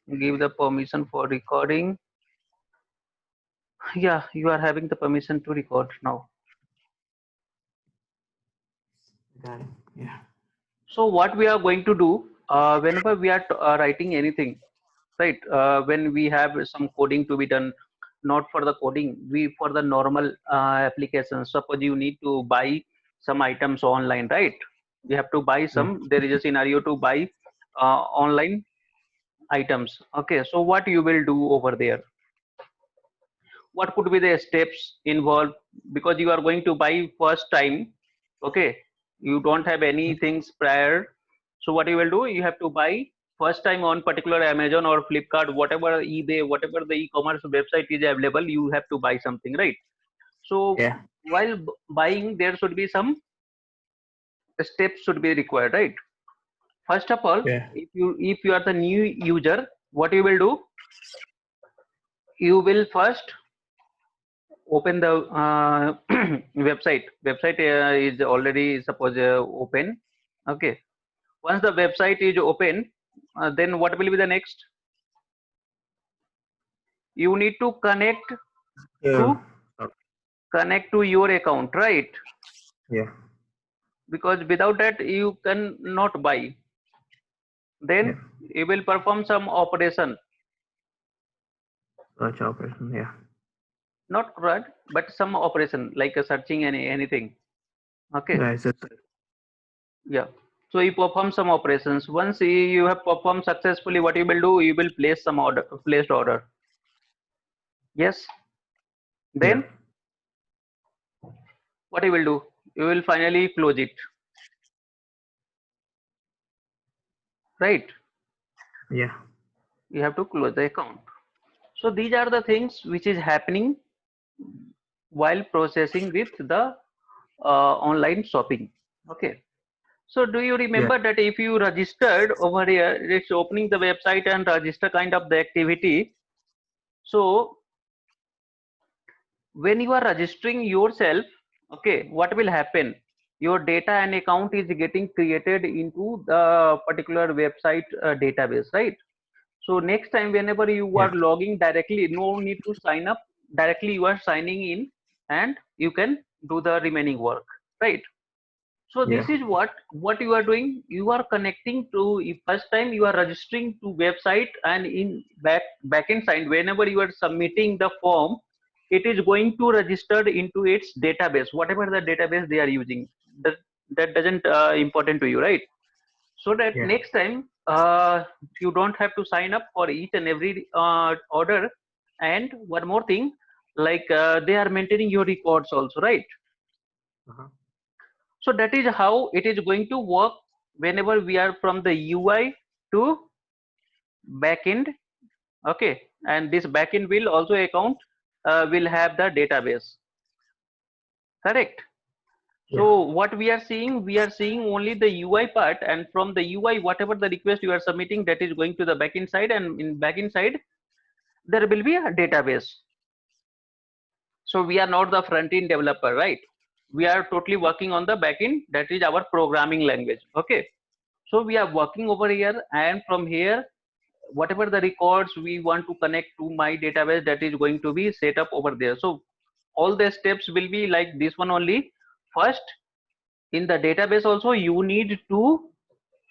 Give the permission for recording. Yeah, you are having the permission to record now. Got it. Yeah. So what we are going to do, whenever we are writing anything, right? When we have some coding to be done, not for the coding, we for the normal applications. Suppose you need to buy some items online, right? You have to buy Yeah. some. There is a scenario to buy online items. Okay, so what you will do over there? What could be the steps involved? Because you are going to buy first time. Okay, you don't have any things prior. So what you will do? You have to buy first time on particular Amazon or Flipkart, whatever eBay, whatever the e-commerce website is available. You have to buy something, right? So Yeah. while buying, there should be some steps should be required, right? First of all, Yeah. if you are the new user, what you will do? You will first open the website is already suppose open. Okay, once the website is open, then what will be the next? You need to Yeah. to connect to your account, right? Yeah. Because without that you can not buy. Yeah. Then you will perform some operation, Search operation. Yeah. not right, but some operation like searching anything. Okay, Yeah. It's a, yeah. So you perform some operations. Once you have performed successfully, what you will do? You will place some order, placed order. Yes. yeah. Then what you will do? You will finally close it, right? Yeah. You have to close the account. So these are the things which is happening while processing with the online shopping. Okay. So do you Yeah. remember that if you registered over here, it's opening the website and register kind of the activity. So when you are registering yourself, okay, what will happen? Your data and account is getting created into the particular website database, right? So next time whenever you Yeah. are logging directly, no need to sign up, directly you are signing in and you can do the remaining work, right? So Yeah. this is what you are doing. You are connecting to, first time you are registering to website, and in backend side whenever you are submitting the form, it is going to register into its database, whatever the database they are using. That doesn't important to you, right? So that Yeah. next time you don't have to sign up for each and every order. And one more thing, like they are maintaining your records also, right? Uh-huh. So that is how it is going to work whenever we are from the UI to backend. Okay, and this backend will also account will have the database. Correct. Yeah. So what we are seeing only the UI part, and from the UI, whatever the request you are submitting, that is going to the backend side, and in backend side there will be a database. So we are not the front end developer, right? We are totally working on the backend. That is our programming language. Okay. So we are working over here, and from here, whatever the records we want to connect to my database, that is going to be set up over there. So all the steps will be like this one only. First, in the database also, you need to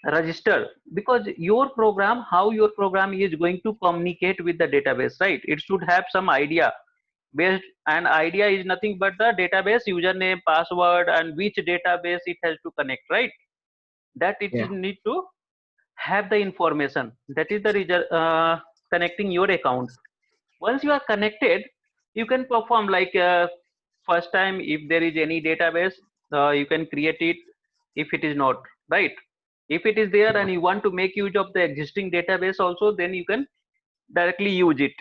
register, because your program, how your program is going to communicate with the database, right? It should have some idea based, and idea is nothing but the database username, password, and which database it has to connect, right? That it is Yeah. need to have the information. That is the connecting your account. Once you are connected, you can perform like first time if there is any database, you can create it. If it is not, right, if it is there Yeah. and you want to make use of the existing database also, then you can directly use it.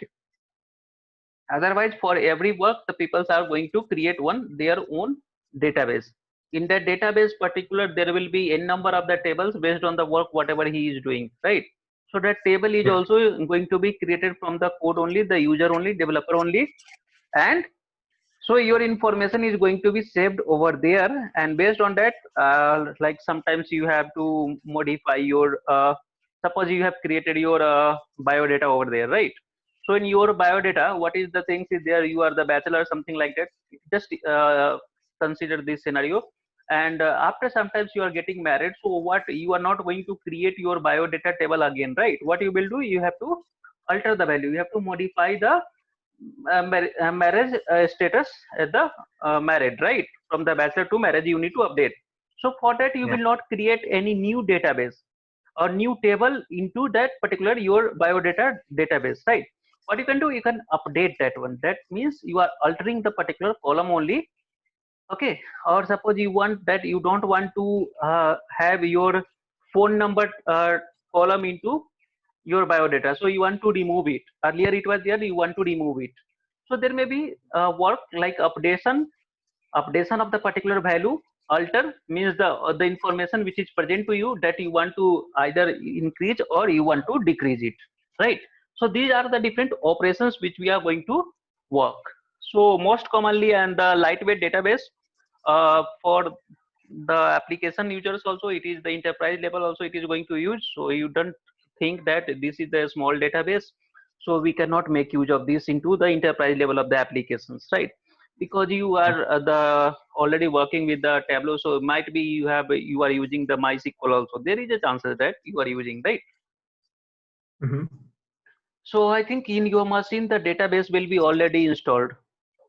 Otherwise, for every work, the peoples are going to create one their own database. In that database particular, there will be n number of the tables based on the work whatever he is doing, right? So that table is Yeah. also going to be created from the code only, the user only, developer only. And so your information is going to be saved over there, and based on that, like sometimes you have to modify your suppose you have created your biodata over there, right? So in your biodata, what is the things is there? You are the bachelor, something like that. Just consider this scenario. And after sometimes you are getting married, so what, you are not going to create your biodata table again, right? What you will do, you have to alter the value. You have to modify the marriage status at the married, right? From the bachelor to marriage, you need to update. So for that, you Yeah. will not create any new database or new table into that particular your biodata database, right? What you can do, you can update that one. That means you are altering the particular column only. Okay. Or suppose you want that, you don't want to have your phone number column into your biodata, so you want to remove it. Earlier it was there, you want to remove it. So there may be work like updation of the particular value. Alter means the information which is present to you, that you want to either increase or you want to decrease it, right? So these are the different operations which we are going to work. So most commonly, and the lightweight database for the application users also, it is the enterprise level also it is going to use. So you don't think that this is the small database, so we cannot make use of this into the enterprise level of the applications, right? Because you are the already working with the Tableau, so might be you are using the MySQL also. There is a chance that you are using, right? Mm-hmm. So I think in your machine the database will be already installed,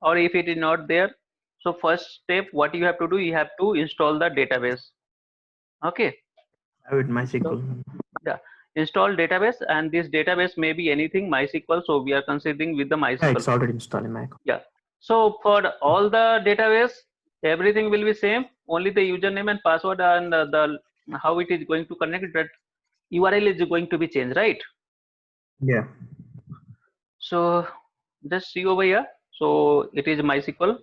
or if it is not there, so first step what you have to do, you have to install the database. Okay. I would So MySQL. yeah, install database, and this database may be anything MySQL, so we are considering with the Yeah, MySQL. it's already installed in my account. Yeah. So for all the database, everything will be same. Only the username and password and the how it is going to connect, that URL is going to be changed, right? Yeah. So just see over here. So it is MySQL.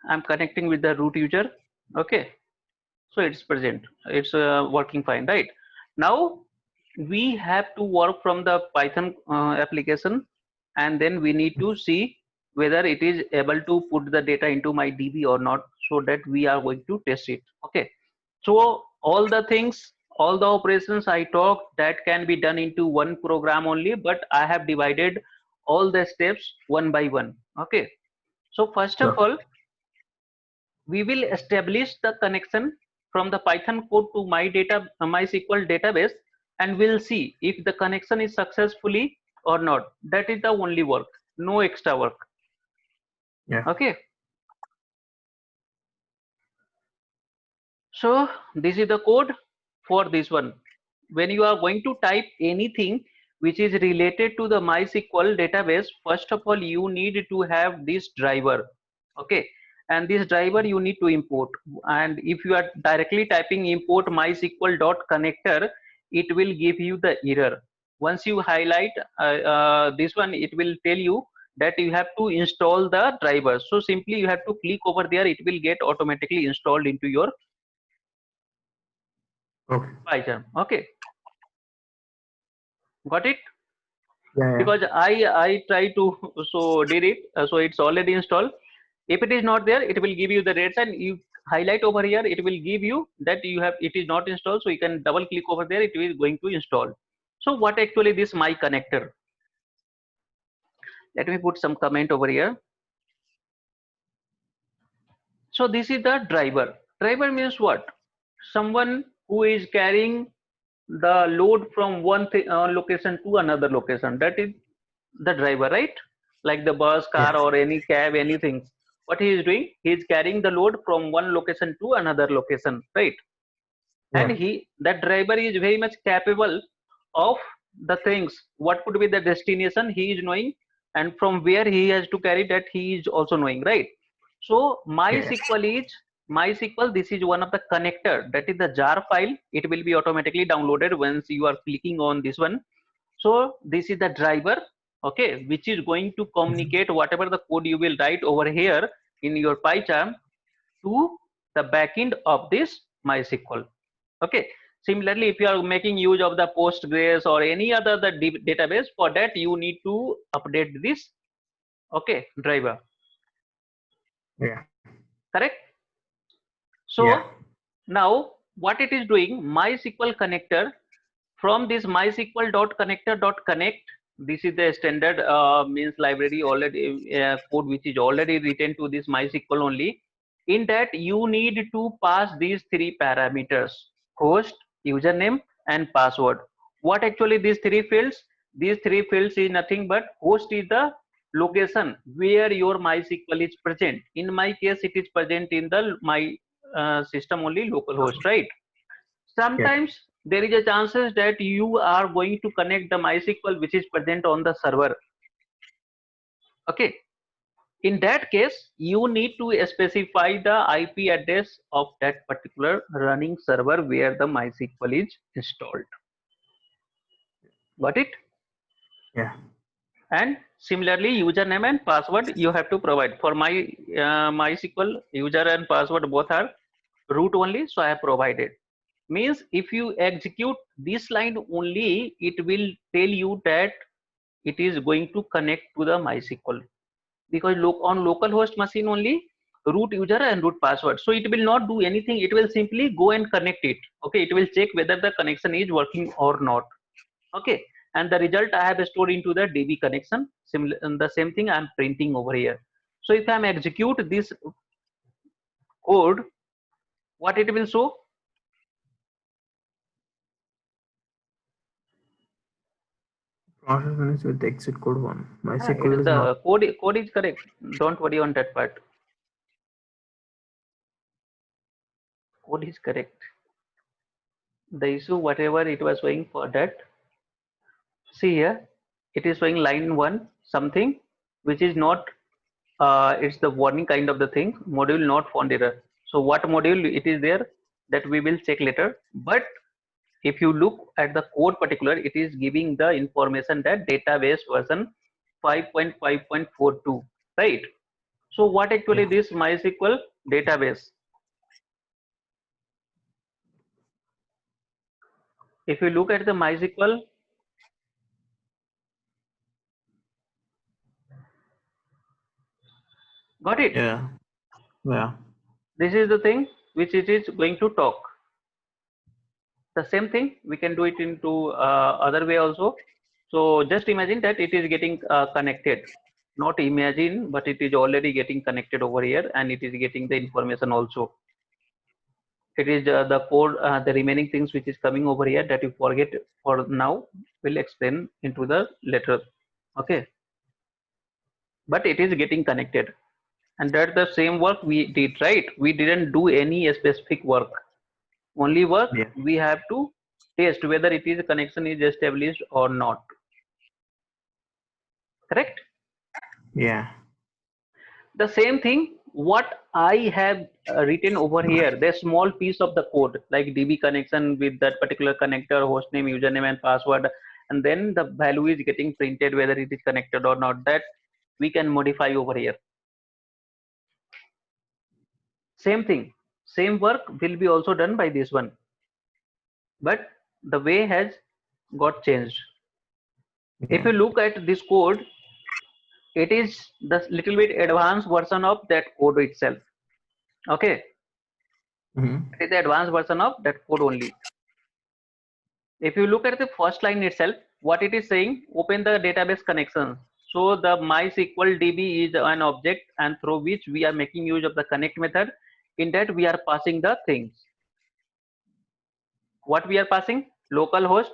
I'm connecting with the root user. Okay. So it's present. It's working fine, right? Now we have to work from the Python application, and then we need to see whether it is able to put the data into my DB or not, so that we are going to test it. Okay. So all the things, all the operations I talked, that can be done into one program only, but I have divided all the steps one by one. Okay. So first of Sure. all, we will establish the connection from the Python code to MySQL database, and we'll see if the connection is successfully or not. That is the only work, no extra work. Yeah. Okay. So this is the code for this one. When you are going to type anything which is related to the MySQL database, first of all you need to have this driver. Okay. And this driver you need to import, and if you are directly typing import mysql.connector, it will give you the error. Once you highlight this one, it will tell you that you have to install the driver. So simply you have to click over there, it will get automatically installed into your Okay. Python. Okay, got it? Yeah. Yeah. Because I try to so did it, so it's already installed. If it is not there, it will give you the rates, and you highlight over here, it will give you that you have, it is not installed, so you can double click over there, it is going to install. So what actually this my connector, let me put some comment over here. So this is the driver means what, someone who is carrying the load from one location to another location, that is the driver, right? Like the bus, car, Yes. or any cab, anything. What he is doing, he is carrying the load from one location to another location, right? And Yeah. that driver is very much capable of the things. What could be the destination he is knowing, and from where he has to carry, that he is also knowing, right? So Yes. MySQL, this is one of the connector, that is the jar file. It will be automatically downloaded once you are clicking on this one. So this is the driver, okay, which is going to communicate whatever the code you will write over here in your PyCharm to the backend of this MySQL. Okay. Similarly, if you are making use of the Postgres or any other the database, for that you need to update this, okay, driver. Yeah. Correct? Yeah. So now what it is doing, MySQL connector From this mysql.connector.connect, this is the standard means library already code which is already written to this MySQL only. In that you need to pass these three parameters: host, username, and password. What actually these three fields? These three fields is nothing but host is the location where your MySQL is present. In my case, it is present in the my system only localhost, right? Yeah. Sometimes there is a chances that you are going to connect the MySQL which is present on the server. Okay. In that case, you need to specify the IP address of that particular running server where the MySQL is installed. Got it? Yeah. And similarly, username and password you have to provide. For my MySQL, user and password both are root only, so I have provided. Means if you execute this line only, it will tell you that it is going to connect to the MySQL, because on localhost machine only root user and root password, so it will not do anything. It will simply go and connect it. Okay, it will check whether the connection is working or not. Okay, and the result I have stored into the DB connection. Similar, and the same thing I am printing over here. So if I am execute this code, what it will show? Process finished with exit code 1. MySQL is not. The code is correct. Don't worry on that part. Code is correct. The issue whatever it was showing for that, see here, it is showing line 1 something which is not it's the warning kind of the thing, module not found error. So what module it is there, that we will check later. But if you look at the code particular, it is giving the information that database version 5.5.42, right? So what actually Yeah. this MySQL database? If you look at the MySQL, got it? Yeah. Yeah. This is the thing which it is going to talk. The same thing we can do it into other way also. So just imagine that it is getting connected. Not imagine, but it is already getting connected over here, and it is getting the information also. It is the code, the remaining things which is coming over here that you forget for now. Will explain into the later. Okay, but it is getting connected, and that's the same work we did, right? We didn't do any specific work. Only work Yeah. we have to test whether it is a connection is established or not. Correct? Yeah. The same thing what I have written over here, the small piece of the code like DB connection with that particular connector, hostname, username, and password, and then the value is getting printed whether it is connected or not. That we can modify over here. Same thing, same work will be also done by this one, but the way has got changed. If Yeah. you look at this code, it is the little bit advanced version of that code itself. Okay, Mm-hmm. it is the advanced version of that code only. If you look at the first line itself, what it is saying, open the database connection. So the MySQL DB is an object, and through which we are making use of the connect method. In that we are passing the things. What we are passing? Localhost,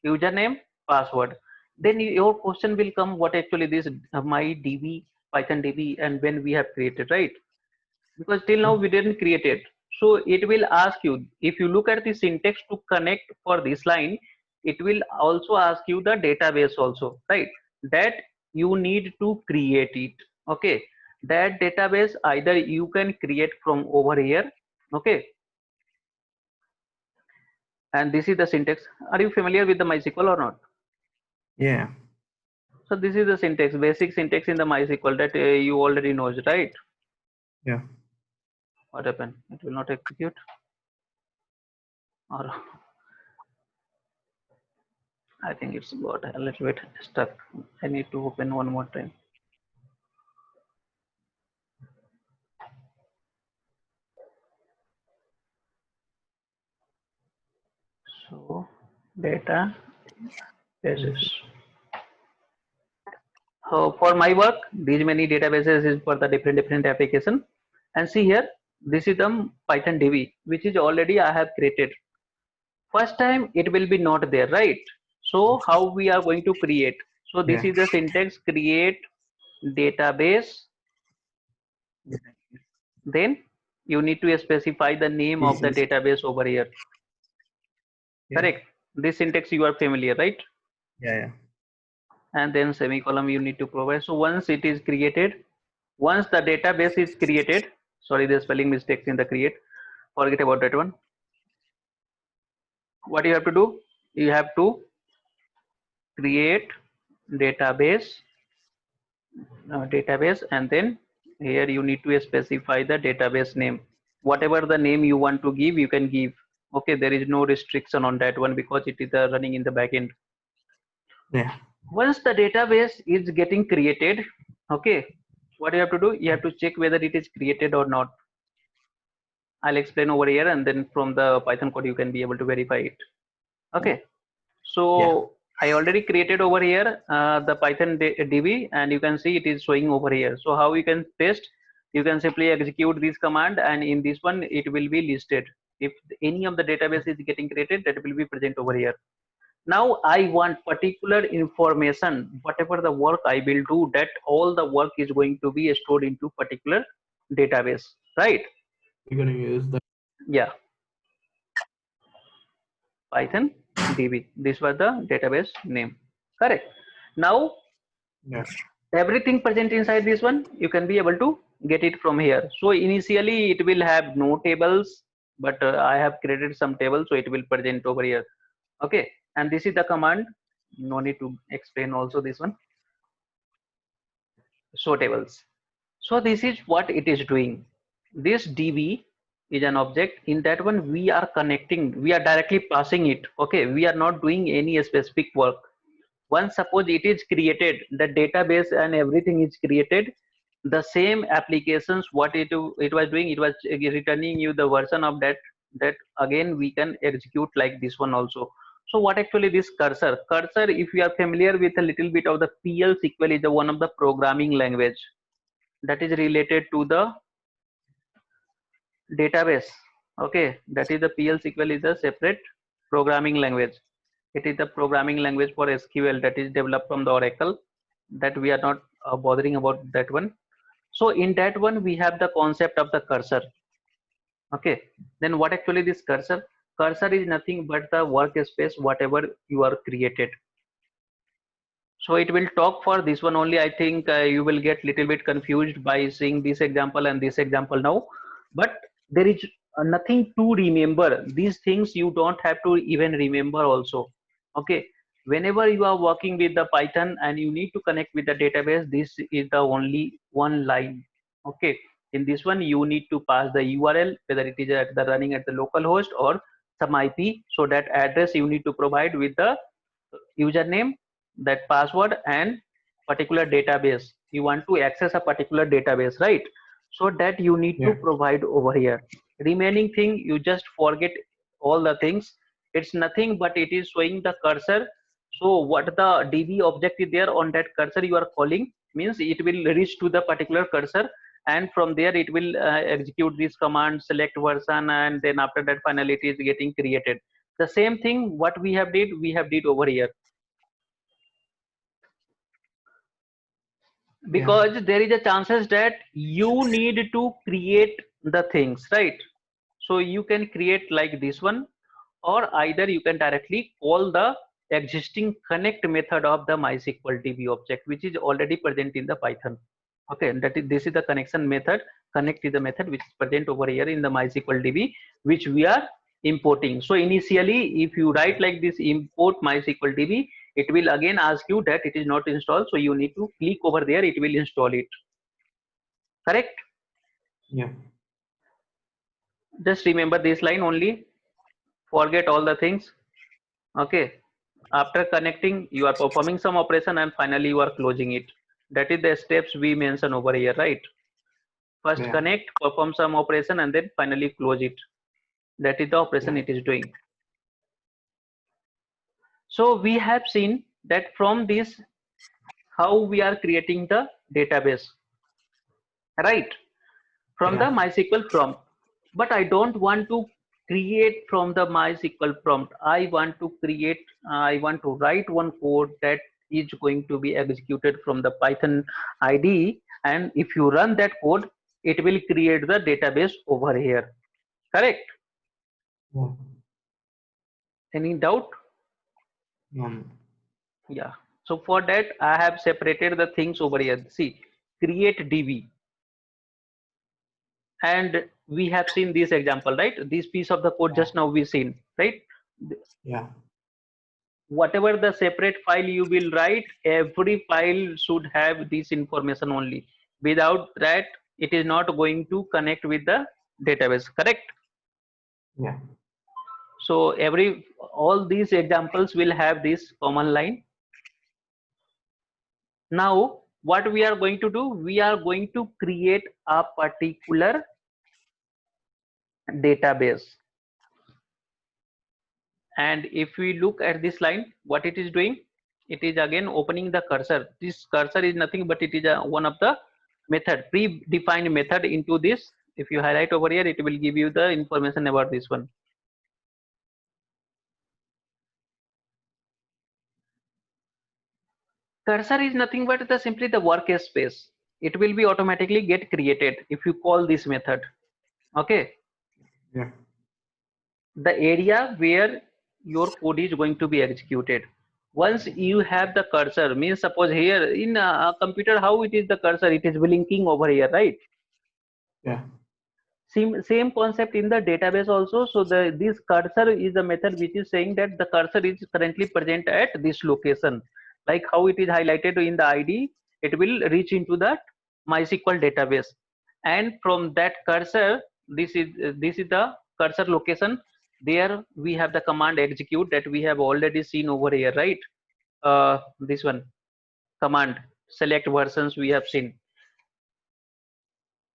username, password. Then your question will come, what actually this my DB, Python DB, and when we have created, right? Because till now we didn't create it. So it will ask you, if you look at the syntax to connect for this line, it will also ask you the database also, right? That you need to create it. Okay, that database either you can create from over here. Okay, and this is the syntax. Are you familiar with the MySQL or not? Yeah. So this is the syntax, basic syntax in the MySQL that you already knows, right? Yeah. What happened? It will not execute, or I think it's got a little bit stuck. I need to open one more time. So data bases. So for my work, these many databases is for the different application. And see here, this is the Python DB, which is already I have created. First time it will be not there, right? So how we are going to create? So this Yeah. is the syntax: create database. Then you need to specify the name of the Yes. database over here. Yeah. Correct? This syntax you are familiar, right? Yeah. And then semicolon you need to provide. So once it is created, once the database is created, sorry, the spelling mistakes in the create, forget about that one. What you have to do? You have to create database, and then here you need to specify the database name. Whatever the name you want to give, you can give. Okay, there is no restriction on that one because it is running in the backend. Yeah. Once the database is getting created, okay, what you have to do? You have to check whether it is created or not. I'll explain over here, and then from the Python code you can be able to verify it. Okay, Yeah. so I already created over here the Python DB, and you can see it is showing over here. So how you can test? You can simply execute this command, and in this one it will be listed. If any of the database is getting created, that will be present over here. Now I want particular information, whatever the work I will do, that all the work is going to be stored into particular database, right? We're gonna use the Yeah, Python DB. This was the database name. Correct. Now yeah. everything present inside this one, you can be able to get it from here. So initially it will have no tables, but I have created some tables, so it will present over here. Okay, and this is the command. No need to explain also this one. Show tables. So this is what it is doing. This DB is an object. In that one we are connecting, we are directly passing it. Okay, we are not doing any specific work. Once suppose it is created, the database and everything is created, the same applications what it was doing, it was returning you the version of that again we can execute like this one also. So what actually this cursor, if you are familiar with a little bit of the PL SQL, is the one of the programming language that is related to the database. Okay, that is the PL SQL is a separate programming language. It is the programming language for SQL that is developed from the Oracle, that we are not bothering about that one. So in that one we have the concept of the cursor. Okay, then what actually this cursor is nothing but the workspace whatever you are created. So it will talk for this one only. I think you will get little bit confused by seeing this example and this example now, but there is nothing to remember. These things you don't have to even remember also. Okay, whenever you are working with the Python and you need to connect with the database, this is the only one line. Okay, in this one you need to pass the URL, whether it is at the running at the local host or some IP. So that address you need to provide with the username, that password, and particular database. You want to access a particular database, right? So that you need to Yeah. provide over here. Remaining thing you just forget all the things. It's nothing but it is showing the cursor. So what the DB object is there on that cursor you are calling means it will reach to the particular cursor, and from there it will execute this command, select version, and then after that finally it is getting created. The same thing what we have did over here, Yeah. because there is a chances that you need to create the things, right? So you can create like this one, or either you can directly call the existing connect method of the MySQL DB object, which is already present in the Python. Okay, that is, this is the connection method. Connect is the method which is present over here in the MySQL DB, which we are importing. So initially if you write like this, import MySQL DB, it will again ask you that it is not installed, so you need to click over there, it will install it. Correct? Yeah. Just remember this line only, forget all the things. Okay, after connecting you are performing some operation and finally you are closing it. That is the steps we mention over here, right? First Yeah. connect, perform some operation, and then finally close it. That is the operation Yeah. it is doing. So we have seen that from this how we are creating the database, right? From the Yeah. MySQL prompt. But I don't want to create from the MySQL prompt. I want to write one code that is going to be executed from the Python IDE. And if you run that code, it will create the database over here. Correct? Yeah. Any doubt? Yeah. So for that, I have separated the things over here. See, create DB. And we have seen this example, right? This piece of the code just now we seen, right? Yeah. Whatever the separate file you will write, every file should have this information only. Without that, it is not going to connect with the database, correct? Yeah. So all these examples will have this common line. Now what we are going to do, we are going to create a particular database. And if we look at this line, what it is doing, it is again opening the cursor. This cursor is nothing but it is one of the method, predefined method into this. If you highlight over here, it will give you the information about this one. Cursor is nothing but simply the workspace. It will be automatically get created if you call this method. Okay. Yeah. The area where your code is going to be executed. Once you have the cursor, means suppose here in a computer, how it is the cursor, it is blinking over here, right? Yeah. Same concept in the database also. So this cursor is the method which is saying that the cursor is currently present at this location. Like how it is highlighted in the ID, it will reach into that MySQL database. And from that cursor, this is the cursor location. There we have the command execute that we have already seen over here, right? This one command select versions we have seen.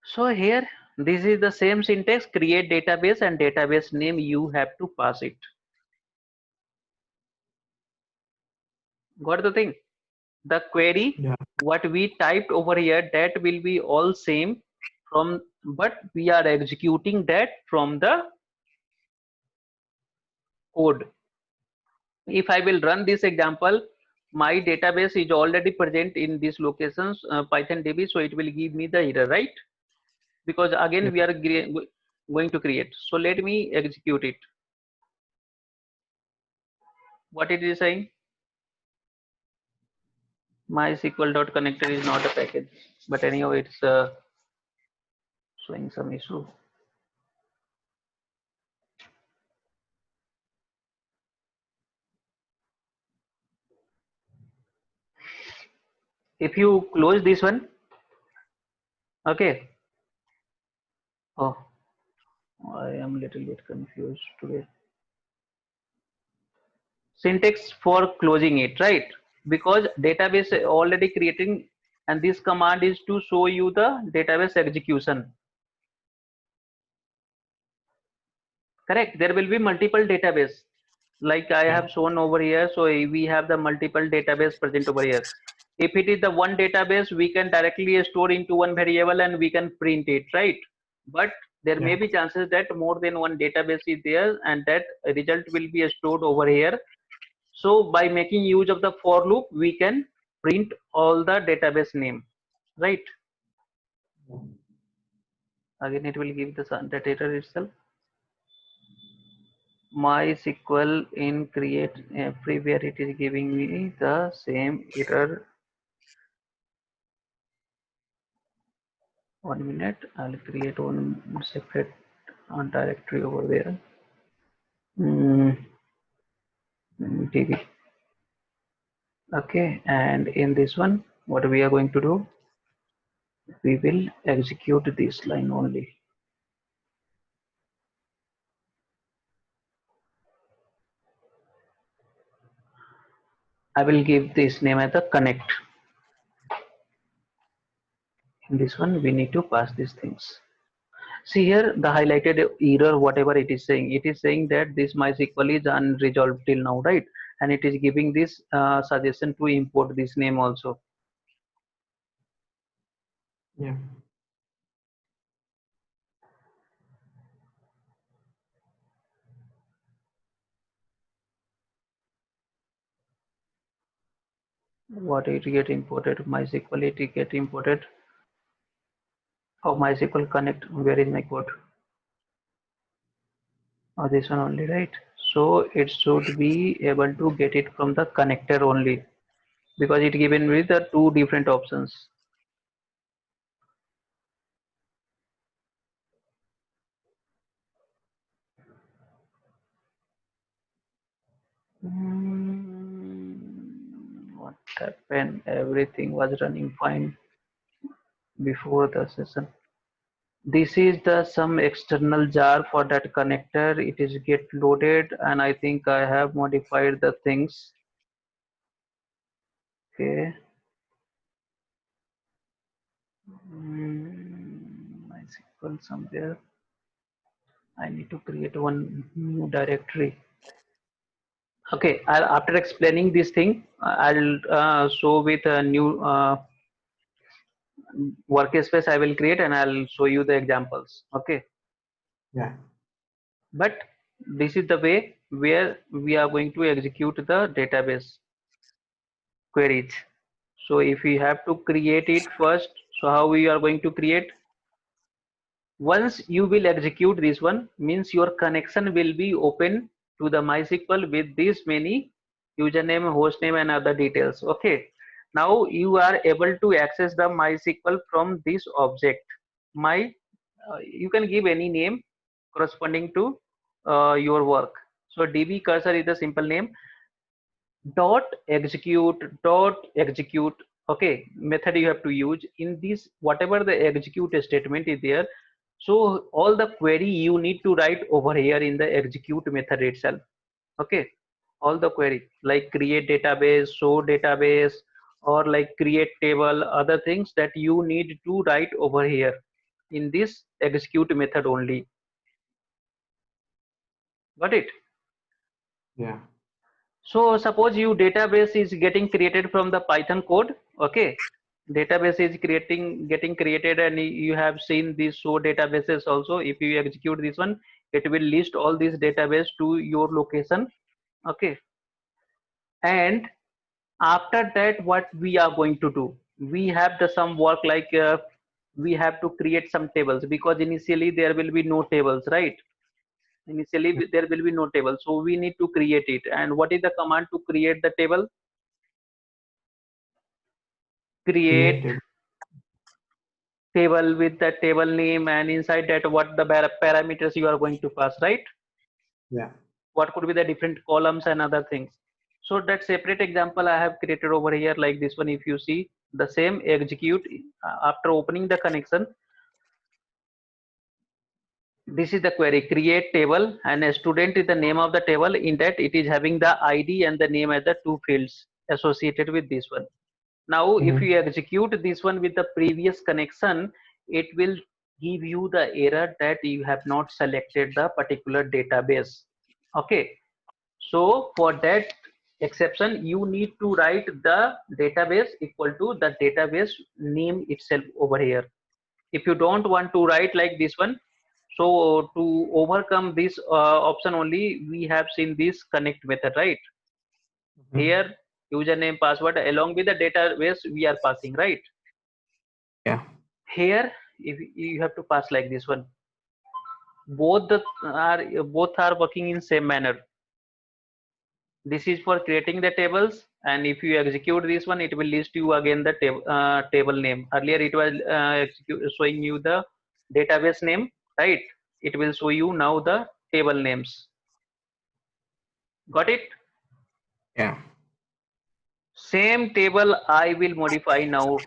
So here, this is the same syntax, create database, and database name you have to pass it. Got the thing? The query, Yeah. what we typed over here, that will be all same from, but we are executing that from the code. If I will run this example, my database is already present in these locations, Python DB, so it will give me the error, right? Because again, Yeah. we are going to create. So let me execute it. What it is saying? MySQL.connector is not a package, but anyhow, it's showing some issue. If you close this one, okay. Oh, I am little bit confused today. Syntax for closing it, right? Because database already creating, and this command is to show you the database execution. Correct. There will be multiple database, like I have shown over here. So we have the multiple database present over here. If it is the one database, we can directly store into one variable and we can print it, right? But there may be chances that more than one database is there and that result will be stored over here. So by making use of the for loop, we can print all the database name, right? Again, it will give the data itself. MySQL in create, everywhere it is giving me the same error. 1 minute, I'll create one separate directory over there. DB. Okay, and in this one, what we are going to do, we will execute this line only. I will give this name as the connect. In this one, we need to pass these things. See here, the highlighted error, whatever it is saying that this MySQL is unresolved till now, right? and it is giving this suggestion to import this name also. Yeah. What it get imported? MySQL it get imported. Oh, MySQL Connect. Where is my code? Oh, this one only, right? So it should be able to get it from the connector only, because it given with the two different options. What happened? Everything was running fine before the session. This is the some external jar for that connector. It is get loaded, and I think I have modified the things. Okay. MySQL somewhere. I need to create one new directory. Okay, after explaining this thing, I'll show with a new workspace I will create, and I'll show you the examples. Okay. Yeah. But this is the way where we are going to execute the database queries. So if we have to create it first, so how we are going to create? Once you will execute this one, means your connection will be open to the MySQL with these many username, hostname, and other details. Okay. Now you are able to access the MySQL from this object. You can give any name corresponding to your work. So DB cursor is the simple name. Dot execute. Okay, method you have to use in this, whatever the execute statement is there. So all the query you need to write over here in the execute method itself. Okay, all the query like create database, show database, or like create table, other things that you need to write over here in this execute method only. Got it? Yeah. So suppose you database is getting created from the Python code. Okay, database is getting created, and you have seen these show databases also. If you execute this one, it will list all these database to your location. Okay, and after that, what we are going to do? We have the some work like we have to create some tables, because initially there will be no tables, right? Initially there will be no table, so we need to create it. And what is the command to create the table? Create Created. table with the table name, and inside that what the parameters you are going to pass, right? Yeah. What could be the different columns and other things. So that separate example I have created over here like this one. If you see the same execute after opening the connection, this is the query create table, and a student is the name of the table. In that it is having the ID and the name as the two fields associated with this one. Now if you execute this one with the previous connection, it will give you the error that you have not selected the particular database. Okay, so for that exception you need to write the database equal to the database name itself over here. If you don't want to write like this one, so to overcome this option only, we have seen this connect method, right? Here username, password, along with the database we are passing, right? Yeah. Here if you have to pass like this one, both are working in same manner. This is for creating the tables, and if you execute this one, it will list you again the table name. Earlier it was showing you the database name, right? It will show you now the table names. Got it? Yeah. Same table I will modify now.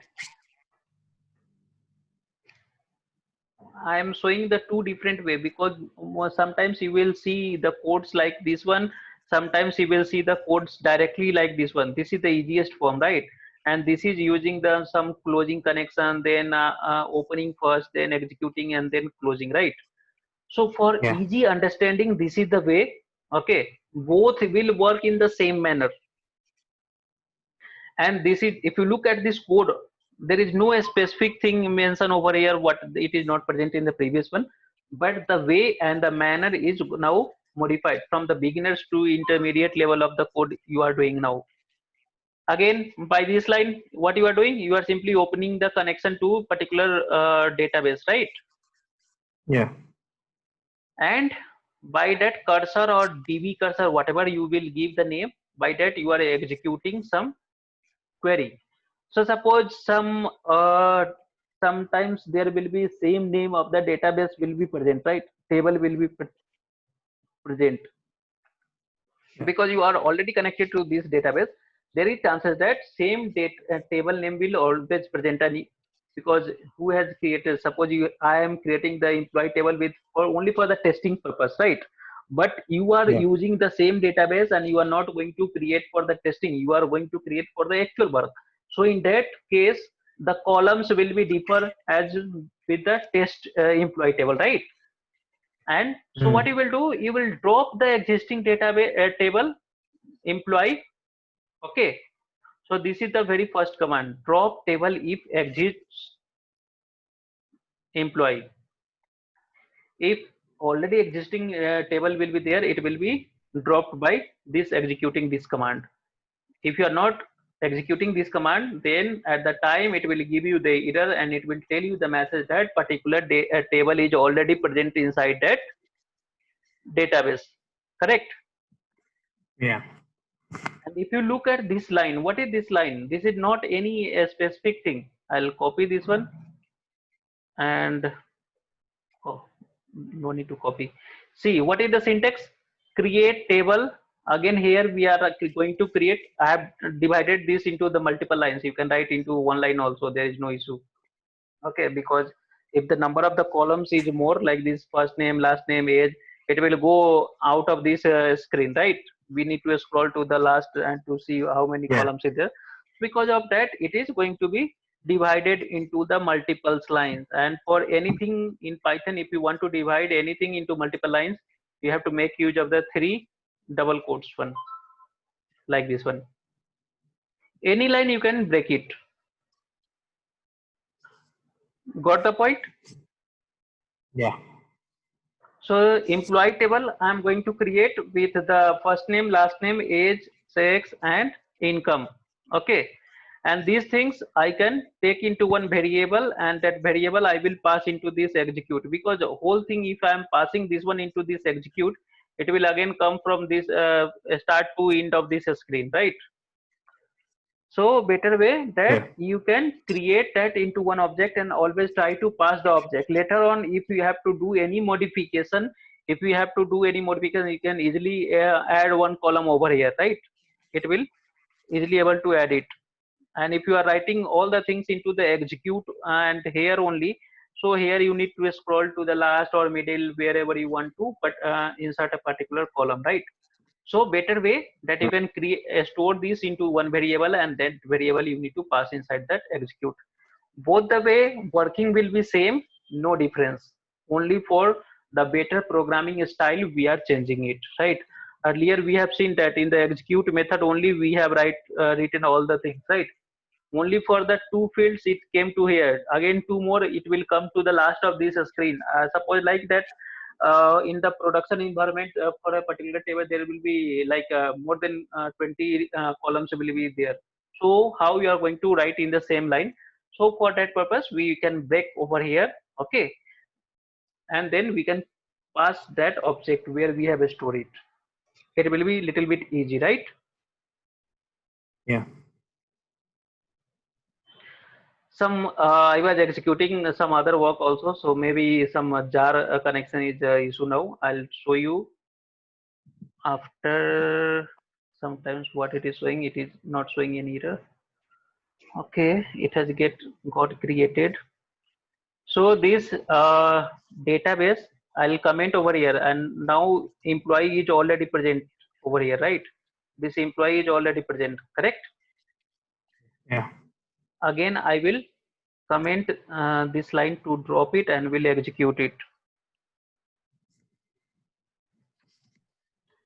I am showing the two different way, because sometimes you will see the codes like this one, sometimes you will see the codes directly like this one. This is the easiest form, right? And this is using the some closing connection, then opening first, then executing, and then closing, right? So for Yeah. easy understanding, this is the way. Okay, both will work in the same manner. And this is, if you look at this code, there is no specific thing mentioned over here what it is not present in the previous one, but the way and the manner is now modified from the beginners to intermediate level of the code you are doing now. Again, by this line, what you are doing, you are simply opening the connection to particular database, right? Yeah. And by that cursor or db cursor, whatever you will give the name, by that you are executing some query. So suppose sometimes there will be same name of the database will be present, right? Table will be present. Yeah. Because you are already connected to this database, there is chances that same table name will always present. Because who has created, suppose I am creating the employee table with or only for the testing purpose, right? But you are Yeah. using the same database and you are not going to create for the testing, you are going to create for the actual work. So in that case, the columns will be differ as with the test employee table, right? And so what you will do, you will drop the existing database table employee. Okay, so this is the very first command, drop table if exists employee. If already existing table will be there, it will be dropped by this executing this command. If you are not executing this command, then at the time it will give you the error and it will tell you the message that particular table is already present inside that database. Correct? Yeah. And if you look at this line, what is this line? This is not any specific thing. I'll copy this one and oh, no need to copy. See, what is the syntax? Create table. Again, here we are going to create. I have divided this into the multiple lines. You can write into one line also. There is no issue. Okay, because if the number of the columns is more like this, first name, last name, age, it will go out of this screen, right? We need to scroll to the last and to see how many Yeah. columns is there. Because of that, it is going to be divided into the multiple lines. And for anything in Python, if you want to divide anything into multiple lines, you have to make use of the 3 double quotes one, like this one. Any line you can break it. Got the point? Yeah. So employee table I'm going to create with the first name, last name, age, sex, and income. Okay. And these things I can take into one variable, and that variable I will pass into this execute, because the whole thing, if I am passing this one into this execute, it will again come from this start to end of this screen, right? So better way that Yeah. you can create that into one object and always try to pass the object. Later on, if you have to do any modification, you can easily add one column over here, right? It will easily able to add it. And if you are writing all the things into the execute and here only, so here you need to scroll to the last or middle, wherever you want to, but insert a particular column, right? So better way that you can create store this into one variable, and that variable you need to pass inside that execute. Both the way working will be same, no difference. Only for the better programming style we are changing it, right? Earlier we have seen that in the execute method only we have written all the things, right? Only for the 2 fields it came to here. Again 2 more it will come to the last of this screen. Suppose like that, in the production environment, for a particular table there will be like more than 20 columns will be there. So how you are going to write in the same line? So for that purpose we can break over here. Okay, and then we can pass that object where we have stored it. It will be little bit easy, right? Yeah. Some I was executing some other work also, so maybe some jar connection is issue now. I'll show you after. Sometimes what it is showing, it is not showing any error. Okay, it has got created. So this database, I'll comment over here, and now employee is already present over here, right? This employee is already present, correct? Yeah. Again, I will comment this line to drop it and will execute it.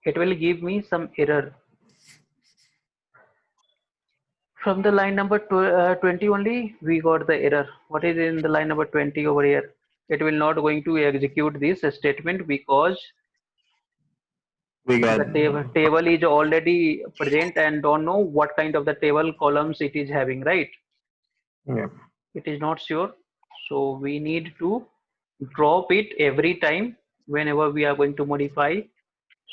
it will give me some error. From the line number 20 only, we got the error. What is in the line number 20 over here? It will not going to execute this statement because We got the table is already present and don't know what kind of the table columns it is having, right? yeah. It is not sure. So we need to drop it every time whenever we are going to modify,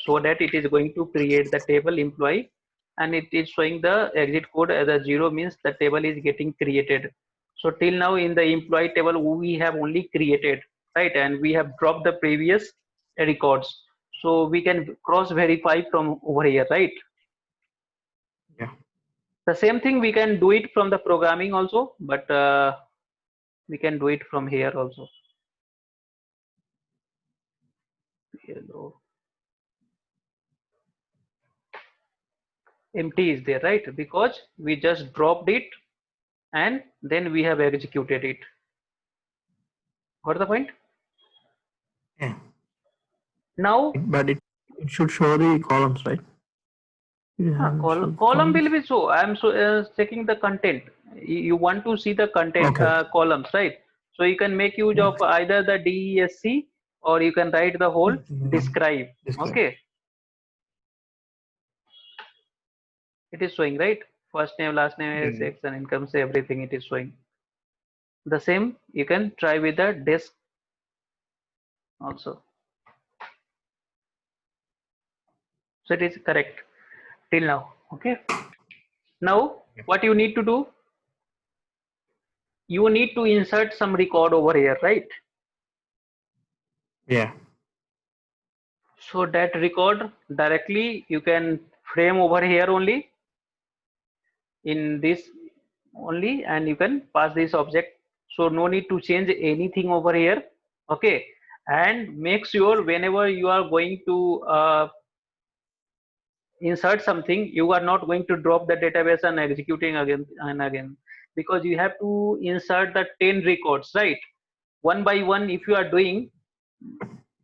so that it is going to create the table employee, and it is showing the exit code as a 0, means the table is getting created. So till now in the employee table we have only created, right, and we have dropped the previous records, so we can cross verify from over here, right? Yeah. The same thing we can do it from the programming also, but we can do it from here also. Hello. Empty is there, right? Because we just dropped it and then we have executed it. Got the point? Yeah. Now, But it should show the columns, right? column will be so. I'm checking the content. You want to see the content columns, right? So you can make use of either the DESC or you can write the whole describe. Okay. It is showing, right? First name, last name, sex, and income, say everything it is showing. The same you can try with the desk also. So it is correct till now. Okay. Now what you need to do? You need to insert some record over here, right? Yeah. So that record directly you can frame over here only, in this only, and you can pass this object. So no need to change anything over here. Okay. And make sure whenever you are going to insert something, you are not going to drop the database and executing again and again, because you have to insert the 10 records, right? One by one if you are doing.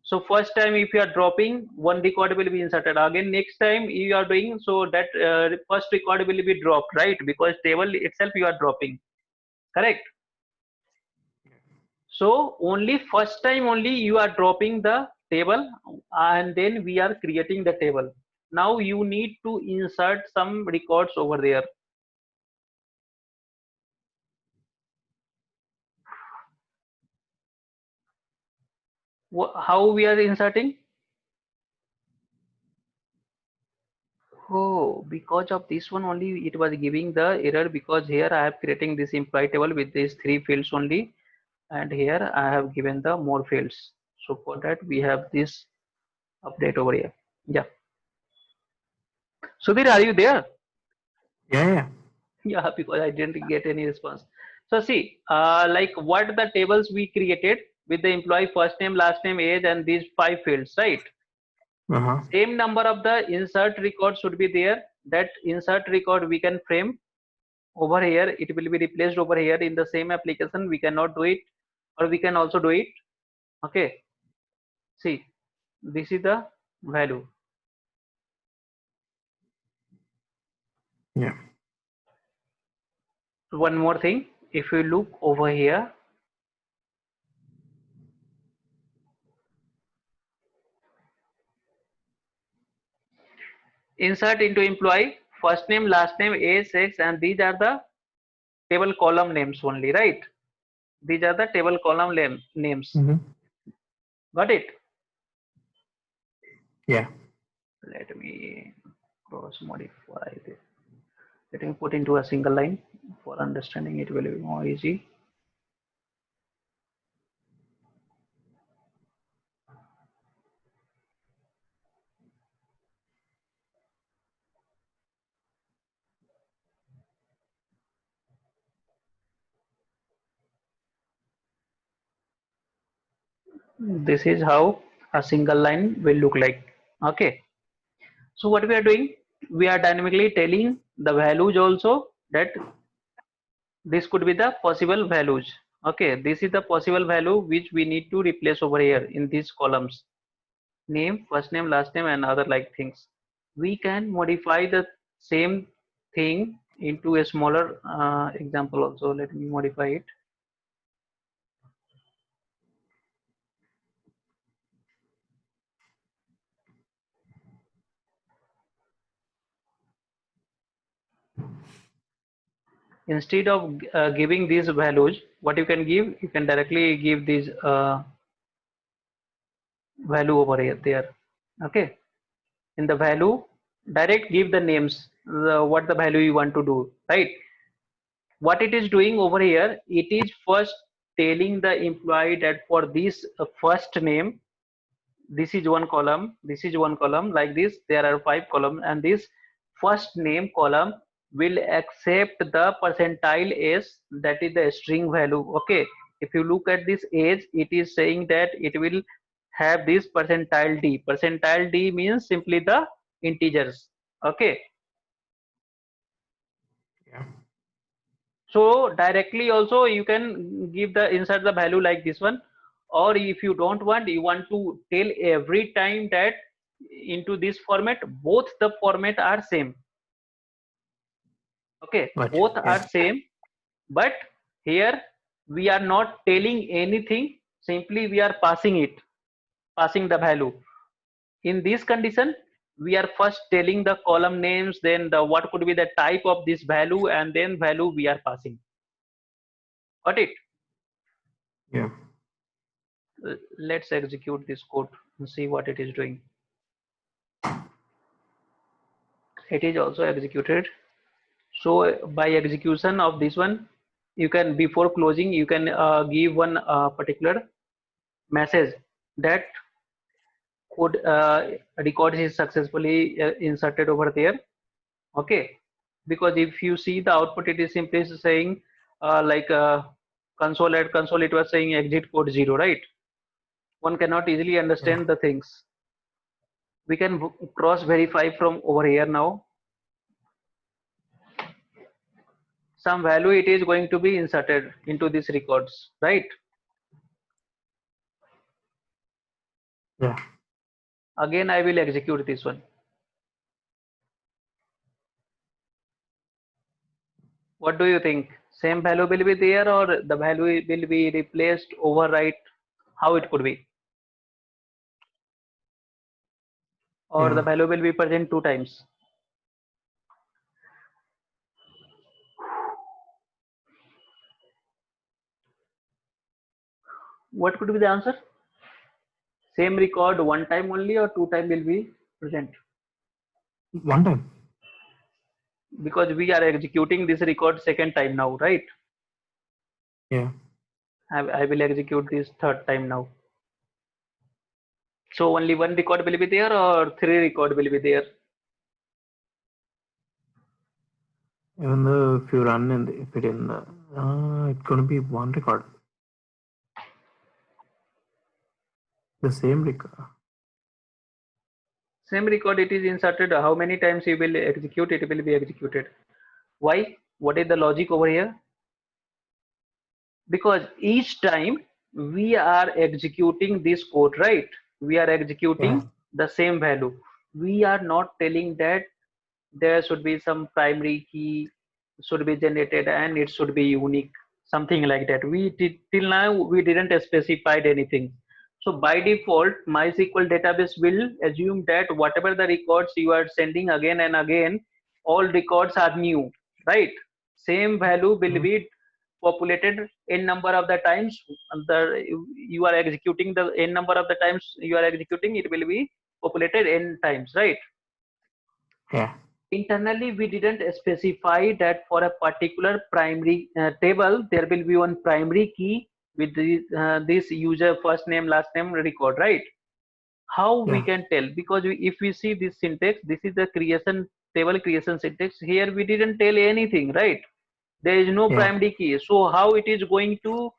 So first time if you are dropping, one record will be inserted again. Next time you are doing, so that first record will be dropped, right? Because table itself you are dropping, correct? So only first time only you are dropping the table, and then we are creating the table. Now you need to insert some records over there. How we are inserting? Oh, because of this one only it was giving the error, because here I am creating this employee table with these 3 fields only, and here I have given the more fields. So for that we have this update over here. Yeah. Sudhir, are you there? Yeah. Yeah, because I didn't get any response. So see, like what the tables we created with the employee first name, last name, age, and these 5 fields, right? Same number of the insert record should be there. That insert record we can frame over here. It will be replaced over here in the same application. We cannot do it, or we can also do it. Okay. See, this is the value. Yeah. One more thing, if you look over here, insert into employee first name, last name, age, sex, and these are the table column names only, right? These are the table column names. Got it? Yeah. Let me cross modify this. Let me put into a single line. For understanding it will be more easy. This is how a single line will look like. Okay. So what we are doing, we are dynamically telling the values also, that this could be the possible values. Okay, this is the possible value which we need to replace over here in these columns. name, first name, last name, and other like things. We can modify the same thing into a smaller example also. Let me modify it. Instead of giving these values, what you can give, you can directly give these value over here there. Okay, in the value, direct give the names, what the value you want to do, right? What it is doing over here, it is first telling the employee that for this first name, this is one column, this is one column, like this there are 5 columns, and this first name column will accept the percentile s, that is the string value. Okay, if you look at this age, it is saying that it will have this percentile d. Percentile d means simply the integers. Okay, Yeah. so directly also you can give the insert the value like this one, or if you don't want, you want to tell every time that into this format, both the format are same. Okay, Gotcha. both Yeah. are same, but here we are not telling anything, simply we are passing it, passing the value. In this condition, we are first telling the column names, then the what could be the type of this value, and then value we are passing. Got it? Yeah. Let's execute this code and see what it is doing. It is also executed. So by execution of this one, you can, before closing, you can give one particular message that code record is successfully inserted over there. Okay, because if you see the output, it is simply saying like console, at console it was saying exit code 0, right? One cannot easily understand the things. We can cross verify from over here now. Some value it is going to be inserted into these records, right? Yeah. Again, I will execute this one. What do you think? Same value will be there, or the value will be replaced, overwrite? How it could be? Or Yeah. the value will be present 2 times? What could be the answer? Same record 1 time only, or 2 time will be present? 1 time. Because we are executing this record 2nd time now, right? Yeah. I will execute this 3rd time now. So only 1 record will be there, or 3 record will be there? Even though if you run in the, if it in the, it's gonna be 1 record. The same record. Same record it is inserted. How many times you will execute, it will be executed. Why? What is the logic over here? Because each time we are executing this code, right? We are executing Yeah. the same value. We are not telling that there should be some primary key should be generated and it should be unique, something like that. We did till now we didn't specify anything. So by default, MySQL database will assume that whatever the records you are sending again and again, all records are new, right? Same value will be populated n number of the times. The you are executing, the n number of the times you are executing, it will be populated n times, right? Yeah. Internally we didn't specify that for a particular primary table there will be one primary key with this user first name last name record, right? How we Yeah. can tell? Because if we see this syntax, this is the creation table creation syntax. Here we didn't tell anything, right? There is no Yeah. primary key, so how it is going to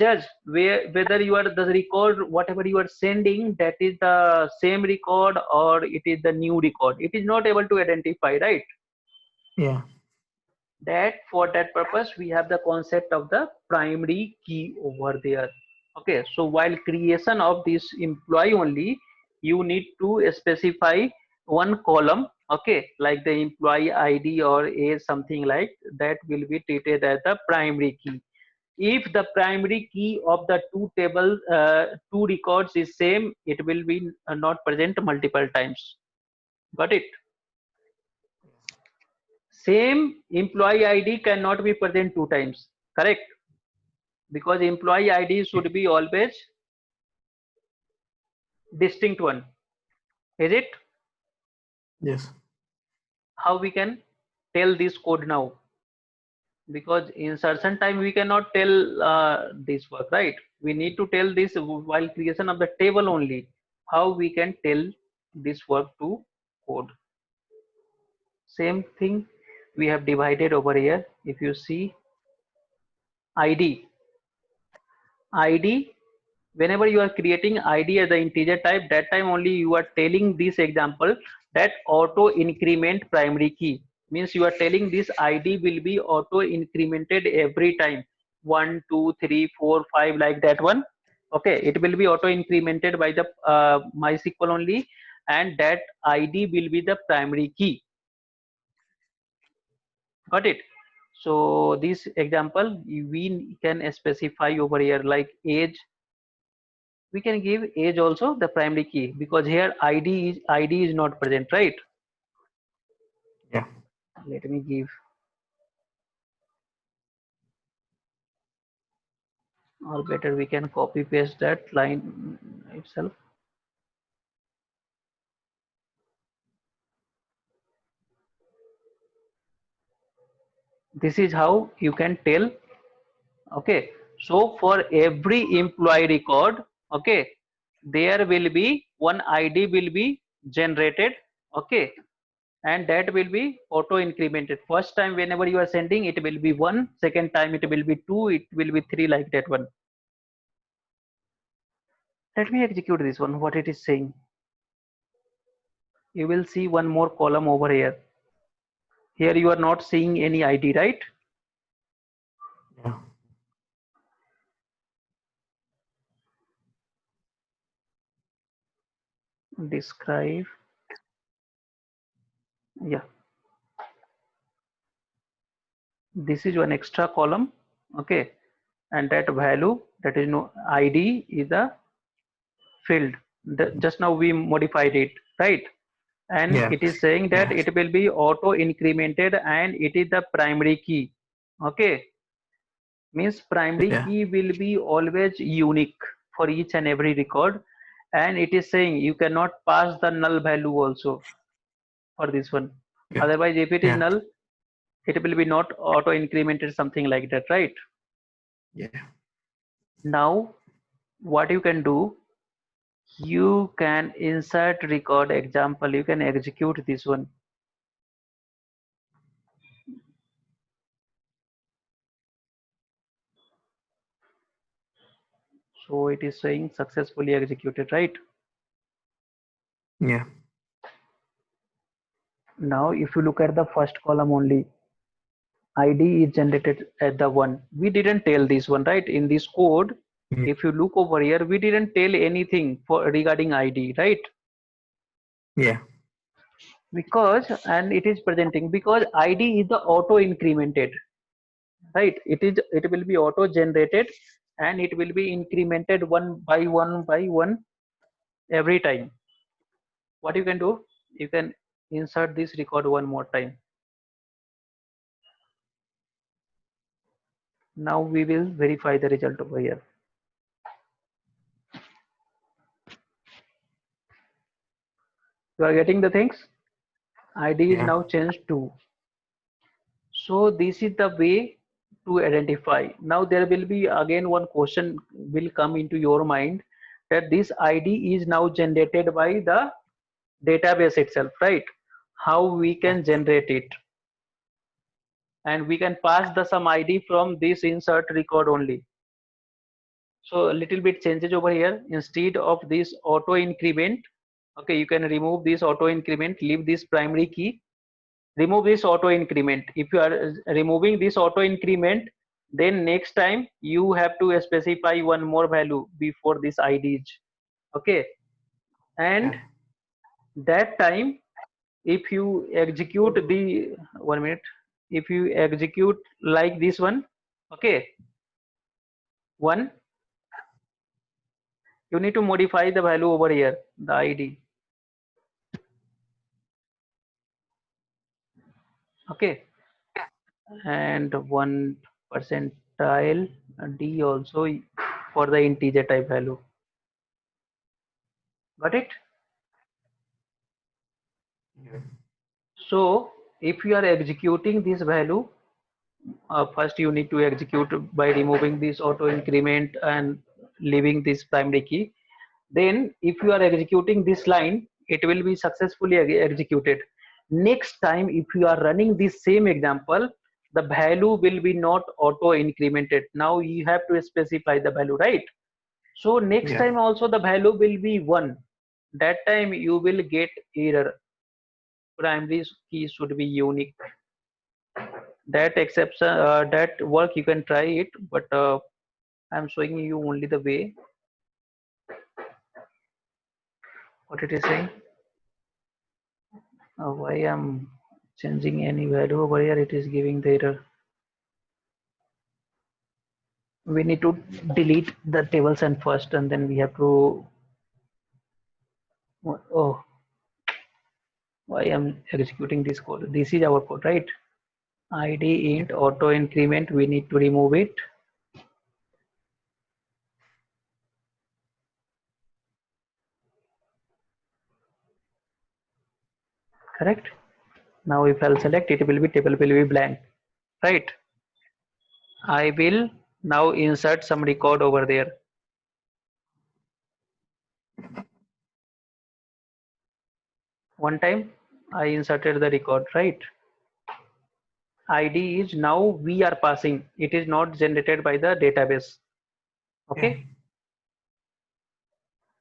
judge whether you are the record whatever you are sending, that is the same record or it is the new record? It is not able to identify, right? Yeah. That for that purpose we have the concept of the primary key over there. Okay, so while creation of this employee only, you need to specify one column, okay, like the employee ID or age, something like that will be treated as the primary key. If the primary key of the two records is same, it will be not present multiple times. Got it? Same employee ID cannot be present two times, correct? Because employee ID should be always distinct one. Is it? Yes. How we can tell this code now? Because insertion time we cannot tell this work, right? We need to tell this while creation of the table only. How we can tell this work to code? Same thing we have divided over here. If you see ID, whenever you are creating ID as the integer type, that time only you are telling this example that auto increment primary key, means you are telling this ID will be auto incremented every time, 1 2 3 4 5, like that one. Okay, it will be auto incremented by the MySQL only, and that ID will be the primary key. Got it? So this example we can specify over here, like age. We can give age also the primary key, because here ID is not present, right? Yeah. Let me give, or better we can copy paste that line itself. This is how you can tell. Okay, so for every employee record, okay, there will be one ID will be generated, okay, and that will be auto incremented. First time whenever you are sending, it will be 1, second time it will be 2, it will be 3, like that one. Let me execute this one, what it is saying. You will see one more column over here. Here you are not seeing any ID, right? Yeah. Describe. Yeah. This is one extra column. Okay. And that value, that is no ID, is a field. Just now we modified it, right? And Yeah. it is saying that it will be auto incremented and it is the primary key. Okay. Means primary key will be always unique for each and every record, and it is saying you cannot pass the null value also for this one. Otherwise, if it is null, it will be not auto incremented, something like that, right? Yeah. Now what you can do, you can insert record example, you can execute this one. So it is saying successfully executed, right? Yeah. Now if you look at the first column only, ID is generated at the 1. We didn't tell this one, right? In this code, if you look over here, we didn't tell anything for regarding ID, right? Yeah. Because, and it is presenting, because ID is the auto incremented, right? It will be auto generated and it will be incremented one by one every time. What you can do, you can insert this record one more time. Now we will verify the result over here. You are getting the things? ID is now changed to. So this is the way to identify. Now there will be again one question will come into your mind, that this ID is now generated by the database itself, right? How we can generate it? And we can pass the some ID from this insert record only. So a little bit changes over here. Instead of this auto increment, okay, you can remove this auto increment, leave this primary key, remove this auto increment. If you are removing this auto increment, then next time you have to specify one more value before this IDs. Okay, and that time if you execute the 1 minute, if you execute like this one, okay, one, you need to modify the value over here, the id, okay, and 1 percentile d also for the integer type value. Got it? Yeah. So if you are executing this value, first you need to execute by removing this auto increment and leaving this primary key. Then if you are executing this line, it will be successfully executed. Next time if you are running this same example, the value will be not auto incremented. Now you have to specify the value, right? So next Yeah. time also the value will be 1. That time you will get error. Primary key should be unique. That exception, that work you can try it, but I'm showing you only the way what it is saying. Why I'm changing any value over here, it is giving the error. We need to delete the tables and first, and then we have to, oh, why I'm executing this code. This is our code, right? id int auto increment, we need to remove it. Correct? Now if I'll select, it will be, table will be blank, right? I will now insert some record over there. One time I inserted the record, right? id is now we are passing, it is not generated by the database, okay? Yeah.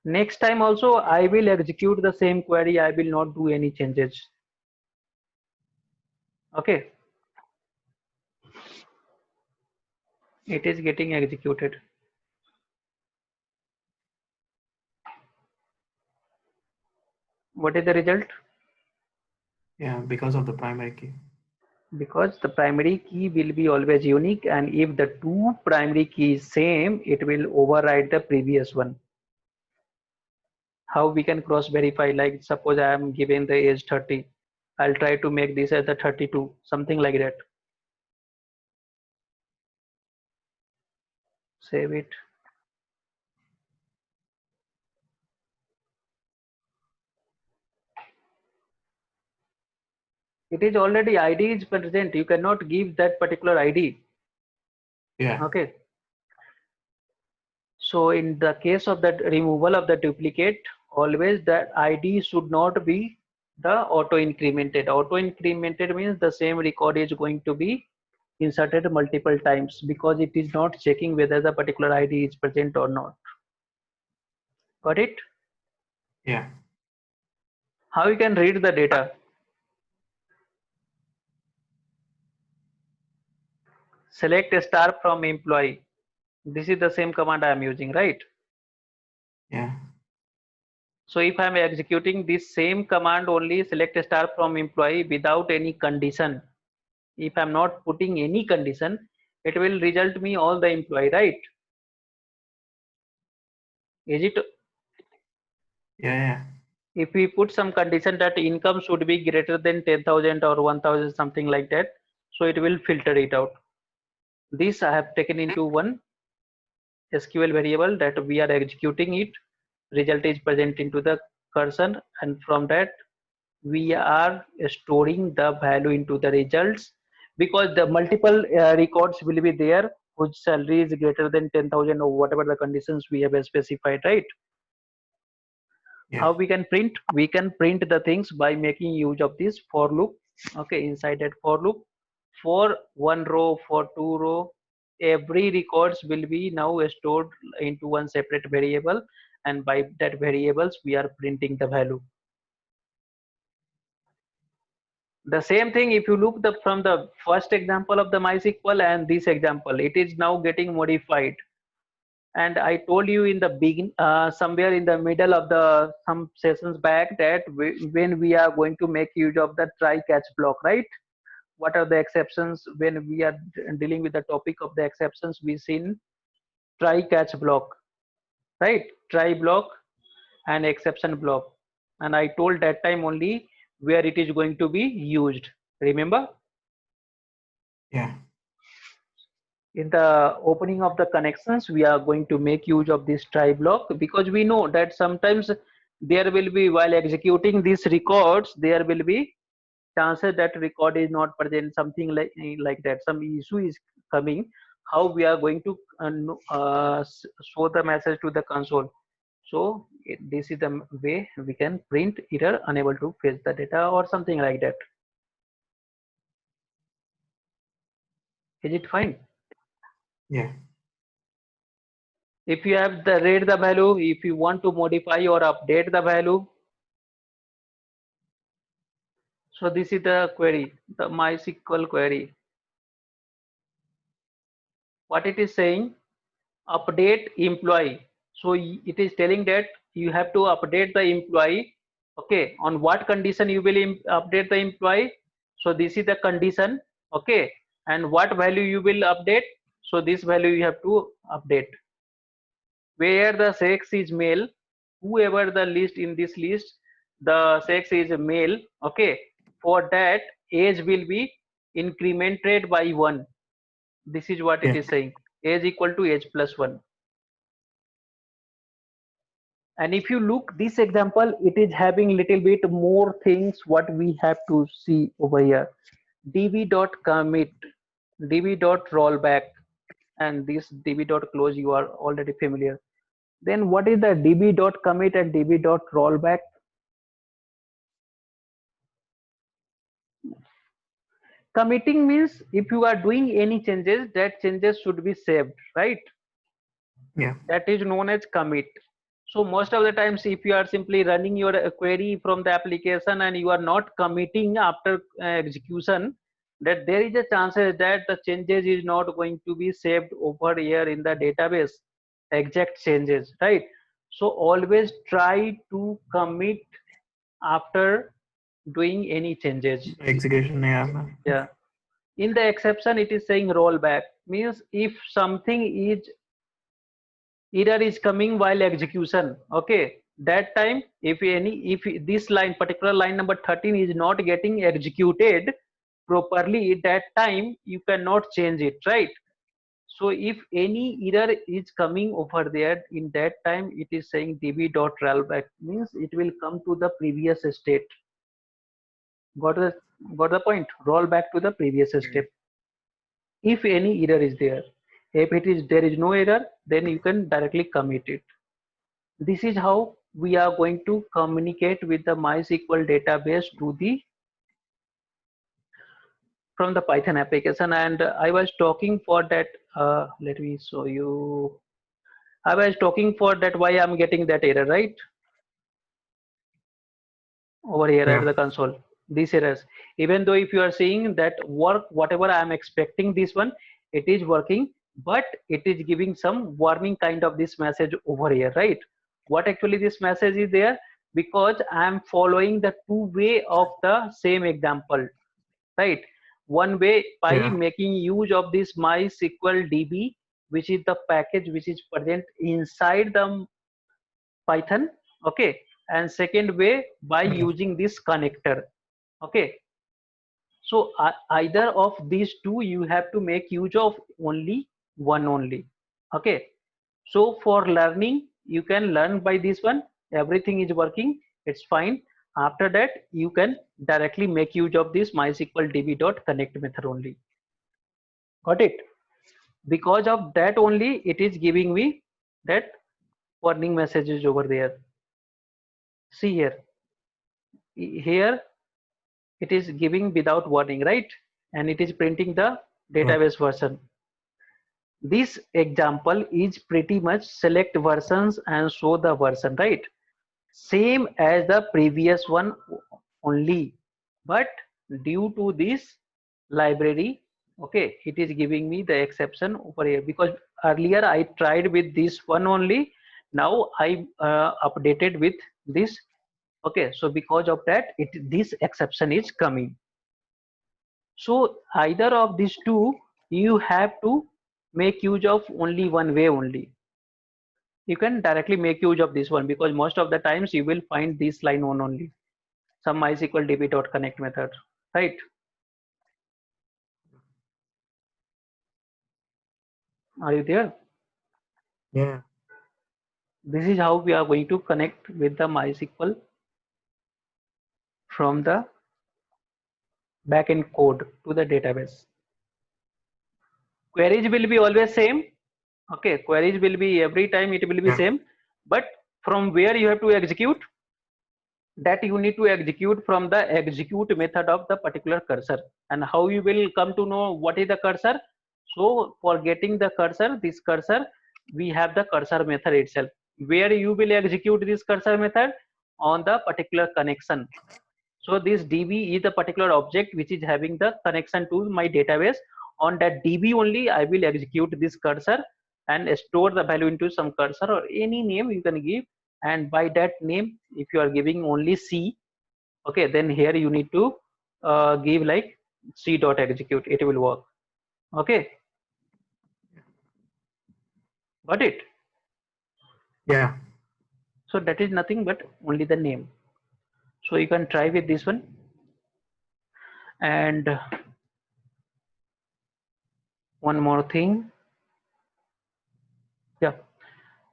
Next time also I will execute the same query, I will not do any changes, okay? It is getting executed. What is the result? Yeah. Because of the primary key. Because the primary key will be always unique, and if the two primary keys same, it will override the previous one. How we can cross verify? Like suppose I am given the age 30, I'll try to make this as the 32, something like that. Save it. It is already id is present, you cannot give that particular id, Yeah. okay? So in the case of that removal of the duplicate, always that id should not be the auto incremented. Auto incremented means the same record is going to be inserted multiple times, because it is not checking whether the particular id is present or not. Got it? Yeah. How you can read the data? Select a star from employee. This is the same command I am using, right? Yeah. So if I am executing this same command only, select a star from employee without any condition, if I'm not putting any condition, it will result me all the employee, right? Is it? Yeah. Yeah. If we put some condition that income should be greater than 10,000 or 1,000, something like that, so it will filter it out. This I have taken into one SQL variable that we are executing it, result is present into the cursor, and from that we are storing the value into the results, because the multiple records will be there whose salary is greater than 10,000 or whatever the conditions we have specified, right? Yeah. How we can print? We can print the things by making use of this for loop, okay? Inside that for loop, for one row, for two row, every records will be now stored into one separate variable, and by that variables we are printing the value. The same thing if you look from the first example of the MySQL and this example, it is now getting modified. And I told you in the begin, somewhere in the middle of the some sessions back, that when we are going to make use of the try catch block, right? What are the exceptions when we are dealing with the topic of the exceptions? We seen try catch block, right? Try block and exception block, and I told that time only where it is going to be used. Remember? Yeah. In the opening of the connections, we are going to make use of this try block, because we know that sometimes there will be, while executing these records, there will be chances that record is not present, something like that, some issue is coming. How we are going to show the message to the console? So this is the way we can print error unable to fetch the data or something like that. Is it fine? Yeah. If you have the read the value, if you want to modify or update the value, so this is the query, the MySQL query. What it is saying, update employee. So it is telling that you have to update the employee. Okay, on what condition you will update the employee? So this is the condition. Okay, and what value you will update? So this value you have to update. Where the sex is male, whoever the list in this list, the sex is male. Okay, for that age will be incremented by 1. This is what it Yeah. is saying, age equal to age plus 1. And if you look this example, it is having little bit more things what we have to see over here. db.commit, db.rollback, and this db.close you are already familiar. Then what is the db.commit and db.rollback? Committing means if you are doing any changes, that changes should be saved, right? Yeah. That is known as commit. So most of the times if you are simply running your query from the application and you are not committing after execution, that there is a chances that the changes is not going to be saved over here in the database, exact changes, right? So always try to commit after doing any changes. Execution. Yeah. Yeah. In the exception, it is saying rollback, means if something is error is coming while execution, okay, that time if this line, particular line number 13 is not getting executed properly, that time you cannot change it, right? So if any error is coming over there, in that time it is saying db.rollback, means it will come to the previous state. got the got the point? Roll back to the previous step if any error is there. If it is there is no error, then you can directly commit it. This is how we are going to communicate with the MySQL database to the from the Python application. And I was talking for that. Let me show you. I was talking for that why I'm getting that error, right? Over here at Yeah. the console, these errors. Even though if you are seeing that work, whatever I am expecting this one, it is working, but it is giving some warning kind of this message over here, right? What actually this message is there? Because I am following the two way of the same example, right? One way by Yeah. making use of this MySQL DB, which is the package which is present inside the Python, okay, and second way by Okay. using this connector, okay. So either of these two you have to make use of only one only, okay. So for learning, you can learn by this one, everything is working, it's fine. After that you can directly make use of this MySQL db.connect method only. Got it? Because of that only it is giving me that warning messages over there. See here, here it is giving without warning, right? And it is printing the Yeah. database version. This example is pretty much select versions and show the version, right? Same as the previous one only, but due to this library, Okay, it is giving me the exception over here because earlier I tried with this one only. Now I updated with this. Okay, so because of that, this exception is coming. So either of these two, you have to make use of only one way only. You can directly make use of this one because most of the times you will find this line one only, some MySQL db.connect method, right? Are you there? Yeah. This is how we are going to connect with the MySQL from the backend code to the database. Queries will be always same. Okay, queries will be every time it will be Yeah. same, but from where you have to execute, that you need to execute from the execute method of the particular cursor. And how you will come to know what is the cursor? So for getting the cursor, this cursor, we have the cursor method itself. Where you will execute this cursor method? On the particular connection. So this DB is the particular object which is having the connection to my database. On that DB only I will execute this cursor and store the value into some cursor or any name you can give. And by that name, if you are giving only C, okay, then here you need to give like C.execute. It will work. Okay, got it? Yeah. So that is nothing but only the name. So you can try with this one. And one more thing. Yeah.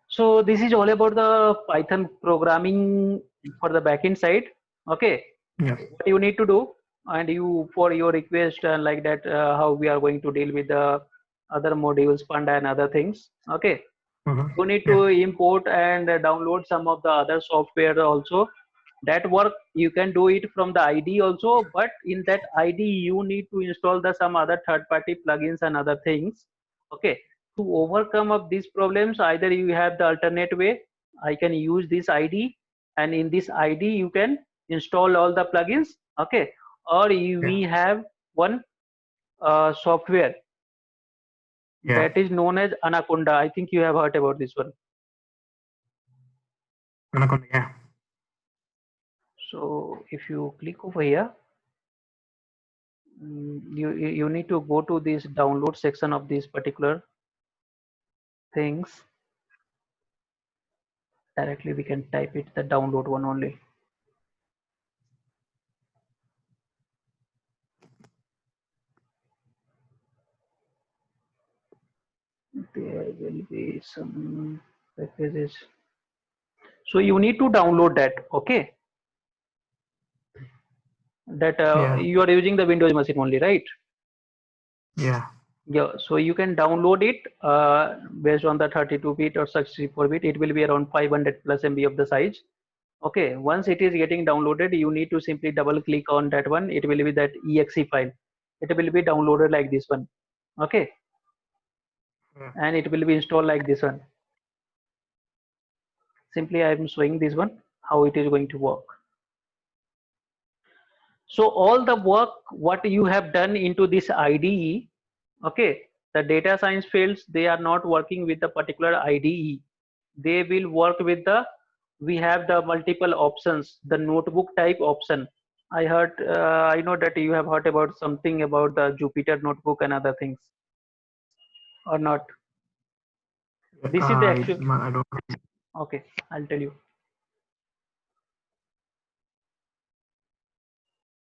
So this is all about the Python programming for the backend side. Okay. Yeah. What you need to do, and you for your request like that, how we are going to deal with the other modules, Panda and other things. Okay. You need Yeah. to import and download some of the other software also. That work you can do it from the IDE also, but in that IDE you need to install the some other third-party plugins and other things. Okay, to overcome of these problems, either you have the alternate way. I can use this IDE, and in this IDE you can install all the plugins. Okay, or we have one software Yeah. that is known as Anaconda. I think you have heard about this one. Anaconda. Yeah. So if you click over here, you need to go to this download section of these particular things. Directly we can type it the download one only. There will be some packages. So you need to download that. Okay, that Yeah. you are using the Windows machine only, right? Yeah. Yeah, so you can download it based on the 32-bit or 64-bit. It will be around 500 plus MB of the size. Okay, once it is getting downloaded, you need to simply double click on that one. It will be that exe file. It will be downloaded like this one. Okay, and it will be installed like this one. Simply I am showing this one how it is going to work. So all the work what you have done into this IDE, okay, the data science fields, they are not working with the particular IDE. They will work with the, we have the multiple options, the notebook type option. I know that you have heard about something about the Jupyter notebook and other things, or not? This is the actual. I don't. Okay, I'll tell you.